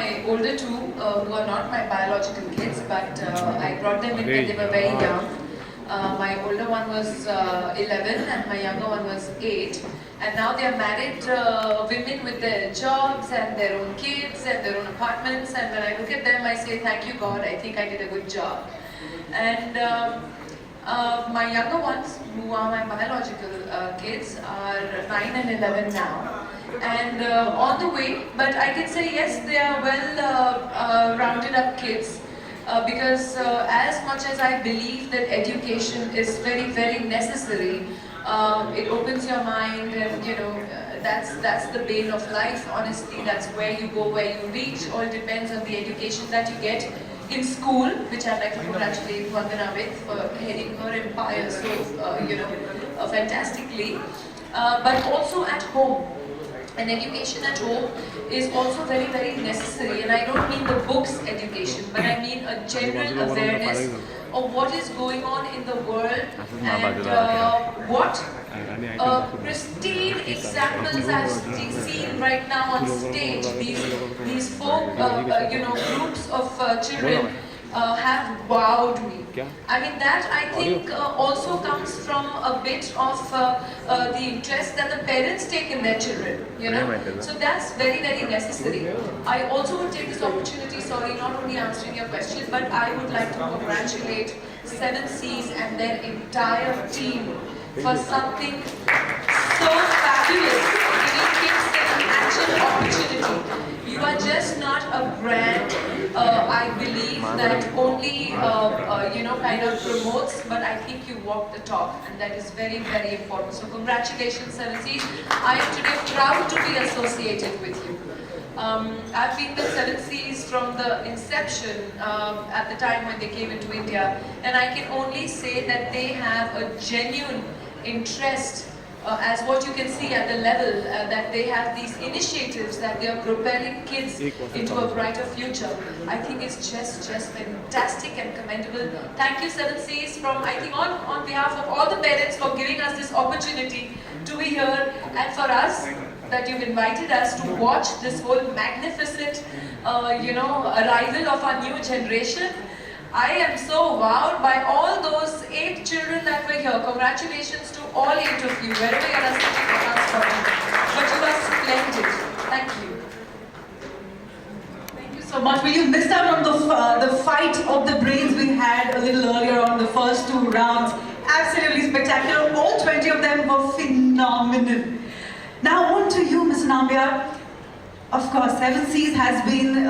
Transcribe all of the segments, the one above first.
my older two, who are not my biological kids, but I brought them in when they were very young. My older one was 11 and my younger one was 8. And now they are married women with their jobs and their own kids and their own apartments. And when I look at them, I say, thank you God, I think I did a good job. And my younger ones, who are my biological kids, are 9 and 11 now. And on the way, but I can say yes, they are well rounded up kids. Because as much as I believe that education is very, very necessary, it opens your mind, and that's the bane of life. Honestly, that's where you go, where you reach. All depends on the education that you get in school, which I'd like to congratulate Raveena with for heading her empire so fantastically. But also at home. And education at home is also very, very necessary. And I don't mean the books education, but I mean a general awareness of what is going on in the world and what pristine examples I've seen right now on stage. These four groups of children have wowed me. I mean, that I think also comes from a bit of the interest that the parents take in their children, So that's very, very necessary. I also would take this opportunity, sorry, not only answering your question, but I would like to congratulate 7 Seas and their entire team for something so fabulous, giving kids an actual opportunity. You are just not a brand, I believe, that only, kind of promotes, but I think you walk the talk, and that is very, very important. So congratulations, 7 Seas. I am today proud to be associated with you. I've been with 7 Seas from the inception, at the time when they came into India, and I can only say that they have a genuine interest, as what you can see at the level, that they have these initiatives that they are propelling kids into a brighter future. I think it's just fantastic and commendable. Thank you, 7 Seas, I think on behalf of all the parents, for giving us this opportunity to be here, and for us, that you've invited us to watch this whole magnificent, arrival of our new generation. I am so wowed by all those 8 children that were here. Congratulations to all 8 of you, wherever you are sitting, I can't stop you. But you are splendid. Thank you. Thank you so much. Well, you missed out on the fight of the brains we had a little earlier on the first 2 rounds. Absolutely spectacular. All 20 of them were phenomenal. Now on to you, Ms. Nambia. Of course, 7 Seas has been,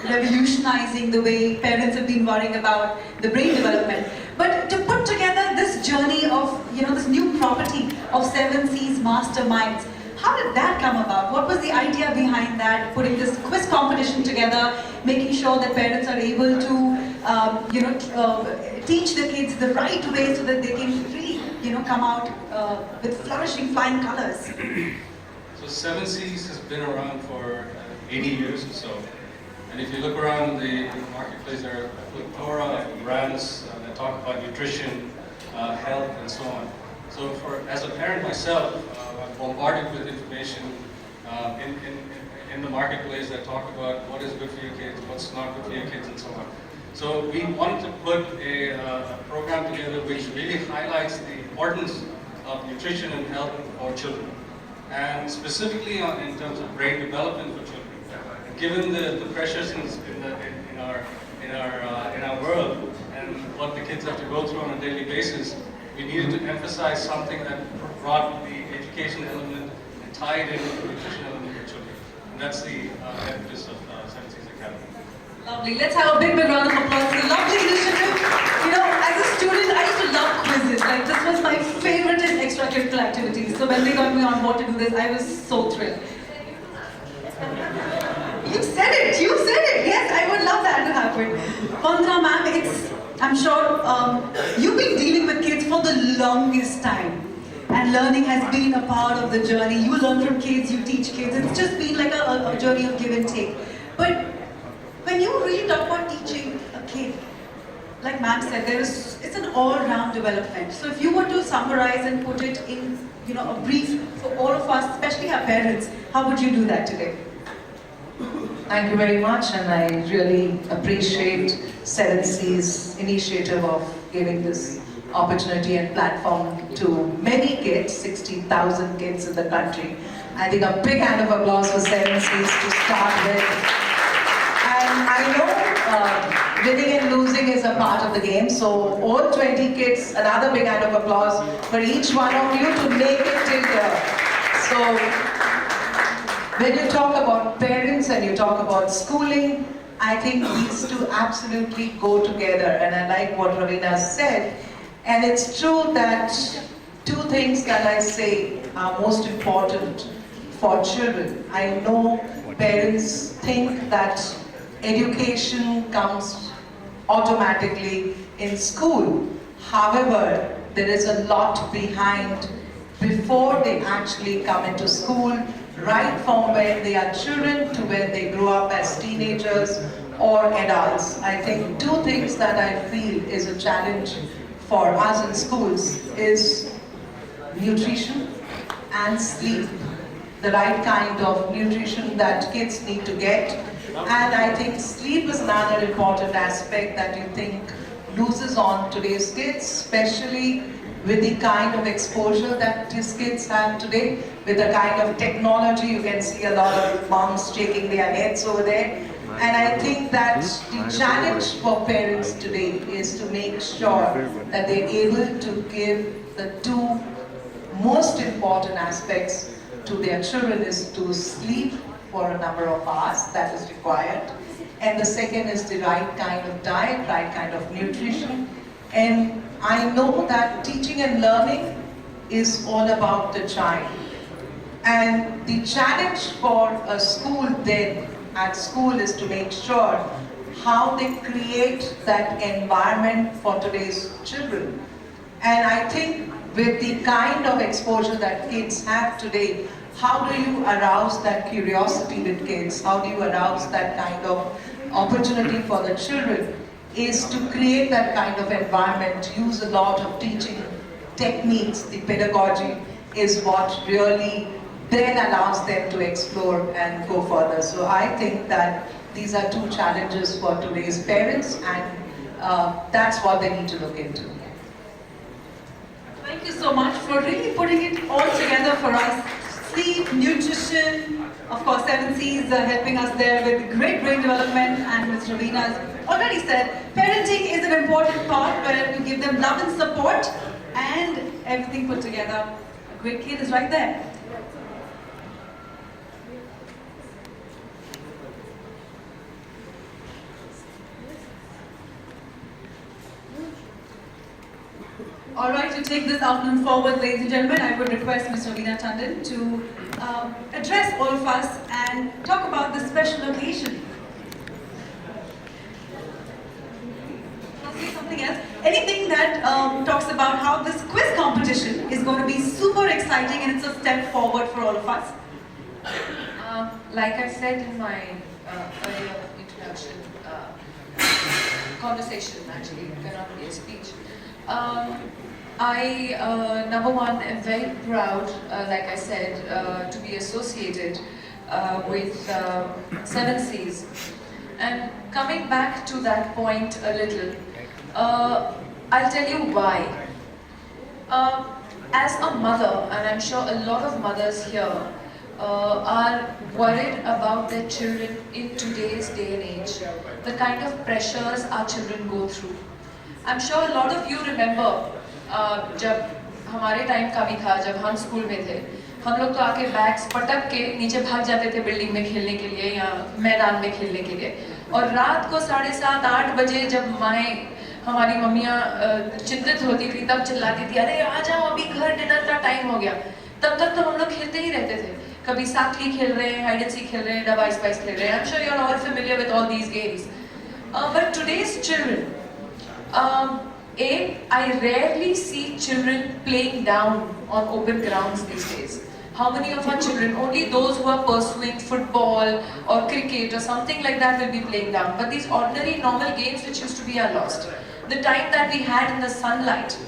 revolutionizing the way parents have been worrying about the brain development. But to put together this journey of, this new property of 7 Seas Masterminds, how did that come about? What was the idea behind that, putting this quiz competition together, making sure that parents are able to, teach the kids the right way so that they can really, come out with flourishing flying colors? So 7 Seas has been around for 80 years or so. And if you look around the marketplace, there are a plethora of brands that talk about nutrition, health, and so on. So as a parent myself, I'm bombarded with information in the marketplace that talk about what is good for your kids, what's not good for your kids, and so on. So we wanted to put a program together which really highlights the importance of nutrition and health for children. And specifically in terms of brain development for children. Given the pressures in our world and what the kids have to go through on a daily basis, we needed to emphasize something that brought the education element and tied in with the nutrition element for children. And that's the emphasis of 7 Seas Academy. Lovely. Let's have a big round of applause for the lovely initiative. As a student, I used to love quizzes. Like, this was my favorite extracurricular activity. So when they got me on board to do this, I was so thrilled. You said it. Yes, I would love that to happen. Vandana ma'am, I'm sure you've been dealing with kids for the longest time. And learning has been a part of the journey. You learn from kids, you teach kids. It's just been like a journey of give and take. But when you really talk about teaching a kid, like ma'am said, it's an all-round development. So if you were to summarize and put it in, a brief for all of us, especially our parents, how would you do that today? Thank you very much, and I really appreciate Seven Seas initiative of giving this opportunity and platform to many kids, 60,000 kids in the country. I think a big hand of applause for Seven Seas to start with. And I know winning and losing is a part of the game, so all 20 kids, another big hand of applause for each one of you to make it till here. So, when you talk about parents and you talk about schooling, I think these two absolutely go together, and I like what Raveena said. And it's true that two things that I say are most important for children. I know parents think that education comes automatically in school. However, there is a lot behind before they actually come into school, right from when they are children to when they grow up as teenagers or adults. I think two things that I feel is a challenge for us in schools is nutrition and sleep. The right kind of nutrition that kids need to get. And I think sleep is another important aspect that you think loses on today's kids, especially with the kind of exposure that these kids have today, with the kind of technology. You can see a lot of moms shaking their heads over there. And I think that the challenge for parents today is to make sure that they're able to give the two most important aspects to their children is to sleep for a number of hours that is required. And the second is the right kind of diet, right kind of nutrition. And I know that teaching and learning is all about the child. And the challenge for a school then, at school, is to make sure how they create that environment for today's children. And I think with the kind of exposure that kids have today, how do you arouse that curiosity with kids? How do you arouse that kind of opportunity for the children? Is to create that kind of environment, use a lot of teaching techniques. The pedagogy is what really then allows them to explore and go further. So I think that these are two challenges for today's parents, and that's what they need to look into. Thank you so much for really putting it all together for us. Sleep, nutrition, of course, Seven Seas helping us there with great brain development, and Ms. Raveena has already said, parenting is an important part where you give them love and support, and everything put together. A great kid is right there. All right, to take this afternoon forward, ladies and gentlemen, I would request Ms. Raveena Tandon to address all of us and talk about this special occasion. I'll say something else. Anything that talks about how this quiz competition is going to be super exciting and it's a step forward for all of us. Like I said in my earlier introduction, conversation actually, it cannot be a speech. I, number one, am very proud, like I said, to be associated with Seven Seas. And coming back to that point a little, I'll tell you why. As a mother, and I'm sure a lot of mothers here are worried about their children in today's day and age, the kind of pressures our children go through. I'm sure a lot of you remember जब हमारे time का भी था, जब हम school में थे, हम लोग तो आके बैग्स पटक के नीचे भाग जाते थे बिल्डिंग में खेलने के लिए या मैदान में खेलने के लिए, और रात को 7:30-8 बजे जब माएँ हमारी मम्मियाँ चिंतित होती थी तब चिल्लाती थी, अरे आ जाओ अभी घर डिनर का टाइम हो गया। तब तक तो हम लोग खेलते ही रहते थे, कभी साखली खेल रहे हैं, हाइड एंड सीक खेल रहे हैं, डबा स्पाइस खेल रहे हैं। I'm sure you're all familiar with all these games. But today's children, I rarely see children playing down on open grounds these days. How many of our children, only those who are pursuing football or cricket or something like that will be playing down. But these ordinary normal games which used to be are lost. The time that we had in the sunlight,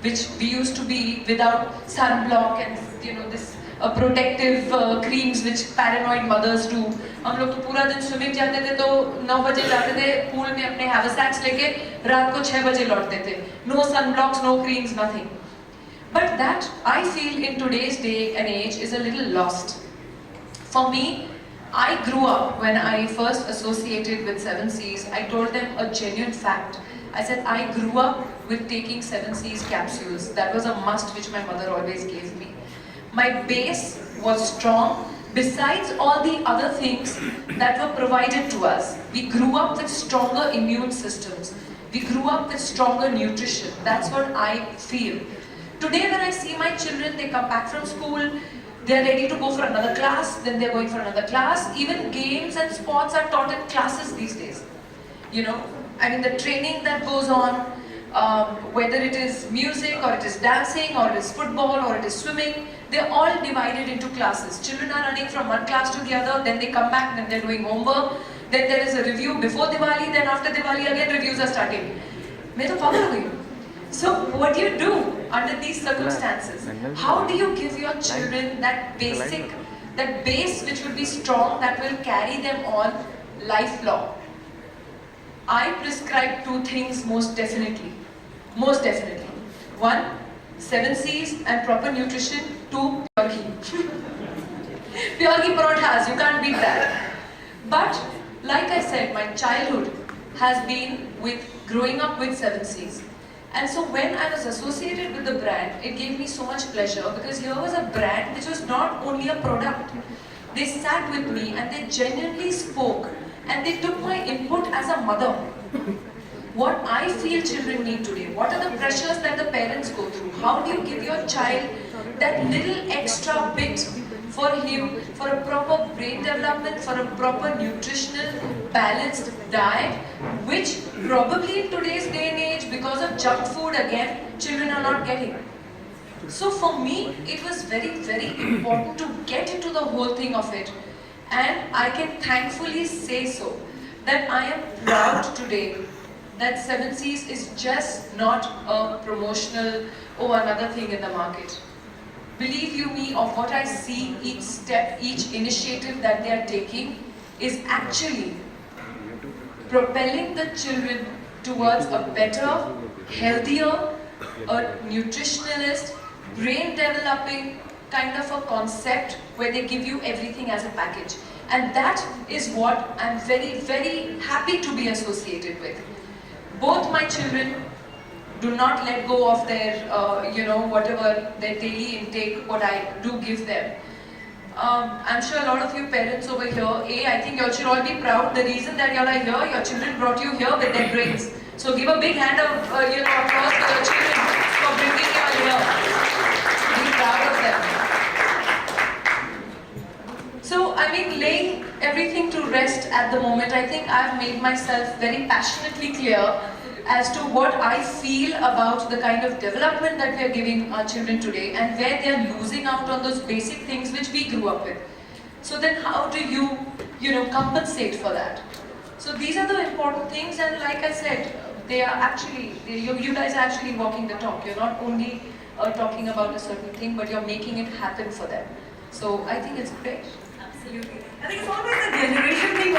which we used to be without sunblock and this protective creams which paranoid mothers do. हम लोग तो पूरा दिन swimming जाते थे तो 9 बजे जाते थे पूल में अपने haversacks लेके रात को 6 बजे लौटते थे. No sunblocks, no creams, nothing. But that I feel in today's day and age is a little lost. For me, I grew up when I first associated with 7Cs. I told them a genuine fact. I said I grew up with taking 7Cs capsules. That was a must which my mother always gave me. My base was strong. Besides all the other things that were provided to us, we grew up with stronger immune systems. We grew up with stronger nutrition. That's what I feel. Today when I see my children, they come back from school, they're ready to go for another class, then they're going for another class. Even games and sports are taught in classes these days. You know, I mean the training that goes on, whether it is music or it is dancing or it is football or it is swimming, they're all divided into classes. Children are running from one class to the other, then they come back, then they're doing homework, then there is a review before Diwali, then after Diwali again reviews are starting. मैं तो पागल हो गई. So what do you do under these circumstances? How do you give your children that base which will be strong, that will carry them on lifelong? I prescribe 2 things most definitely. Most definitely. 1, 7Cs and proper nutrition. 2, pure ghee. Pure ghee parathas, you can't beat that. But like I said, my childhood has been with growing up with 7Cs. And so when I was associated with the brand, it gave me so much pleasure because here was a brand which was not only a product. They sat with me and they genuinely spoke and they took my input as a mother. What I feel children need today, what are the pressures that the parents go through? How do you give your child that little extra bit for him, for a proper brain development, for a proper nutritional, balanced diet, which probably in today's day and age, because of junk food again, children are not getting. So for me, it was very, very important to get into the whole thing of it. And I can thankfully say so, that I am proud today that 7Cs is just not a promotional or another thing in the market. Believe you me, of what I see, each step, each initiative that they are taking is actually propelling the children towards a better, healthier, a nutritionalist, brain developing kind of a concept where they give you everything as a package. And that is what I'm very, very happy to be associated with. Both my children do not let go of their, whatever their daily intake, what I do give them. I'm sure a lot of you parents over here, I think you all should all be proud. The reason that you all are here, your children brought you here with their brains. So give a big hand of, applause to your children for bringing you all here. Be proud of them. So, I mean, laying everything to rest at the moment, I think I've made myself very passionately clear as to what I feel about the kind of development that we are giving our children today and where they are losing out on those basic things which we grew up with. So then how do you, compensate for that? So these are the important things, and like I said, they are actually, you guys are actually walking the talk. You're not only talking about a certain thing, but you're making it happen for them. So I think it's great. Absolutely. I think it's always a generation thing.